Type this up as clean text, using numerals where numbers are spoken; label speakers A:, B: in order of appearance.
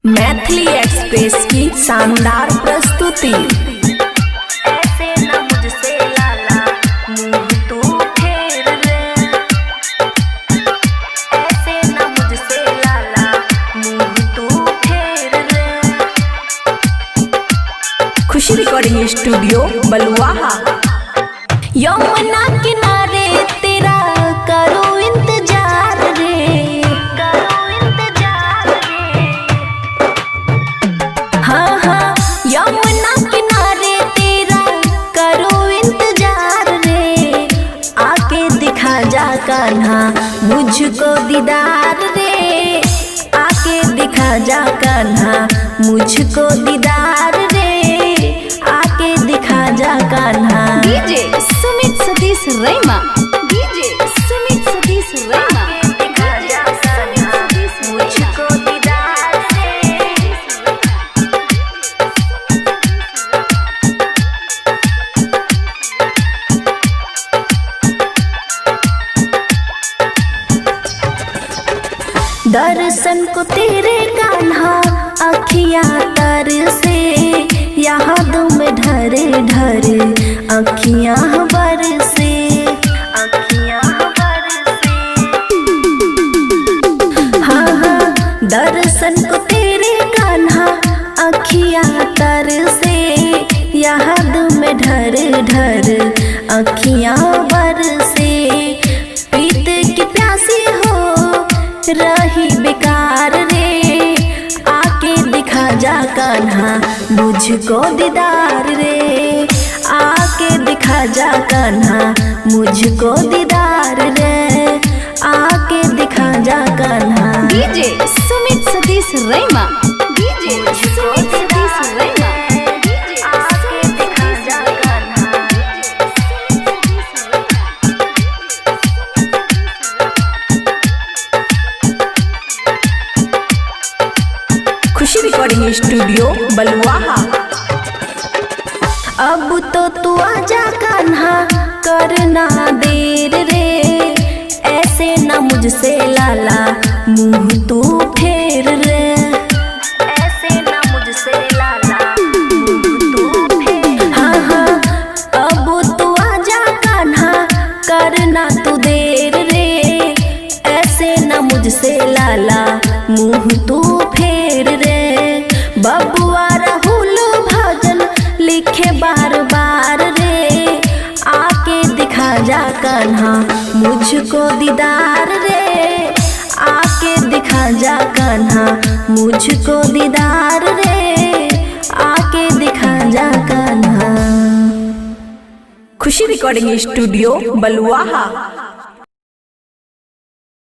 A: Maithili express की शानदार प्रस्तुति।
B: ऐसे न मुझसे लाला मुंह तू फेर रे, ऐसे न मुझसे लाला मुंह तू फेर रे।
A: खुशी रिकॉर्डिंग स्टूडियो बलुआहा।
B: यमुना किनारे तेरा करो इंतजार रे, करो इंतजार रे। हाँ हाँ यमुना किनारे तेरा करो इंतजार रे, आके दिखा जा कान्हा मुझको दीदार रे, आके दिखा जा कान्हा मुझको दीदार रे, आके दिखा जा कान्हा।
C: डीजे सुमित सतीश रैमा, डीजे सुमित सतीश रैमा,
B: दिखा जा कान्हा मुझको दीदार रे। दर्शन को तेरे कान्हा अखियाँ तर से, यहाँ दुम ढरे ढरे अखियाँ बरसे, अखियाँ बरसे। हाँ हाँ दर्शन को तेरे कान्हा अखियाँ तर से, यहाँ दुम ढरे ढरे अखियाँ बरसे। पीत की प्यासी हो रही बेकार रे, आके दिखा जा कान्हा मुझको दीदार रे, आके दिखा जा कान्हा मुझको दीदार रे, आके दिखा जा कान्हा।
C: डीजे सुमित सतीश रैमा, डीजे सुमित सतीश रैमा,
B: आके दिखा जा कान्हा।
A: खुशी रिकॉर्डिंग स्टूडियो बलुआहा।
B: अब तो तू आजा कान्हा करना देर रे, ऐसे न मुझसे लाला मुंह तू फेर रे, ऐसे न मुझसे लाला मुंह तू फेर। हाँ हाँ अब तू आजा कान्हा करना तू देर रे, ऐसे न मुझसे लाला मुंह तू फेर रे। बबुआ राहुल भजन लिखे बार बार रे, आके दिखा जा कान्हा मुझको दीदार रे, आके दिखा जा कान्हा मुझको दीदार रे, आके दिखा जा कान्हा।
A: खुशी रिकॉर्डिंग स्टूडियो बलुआहा।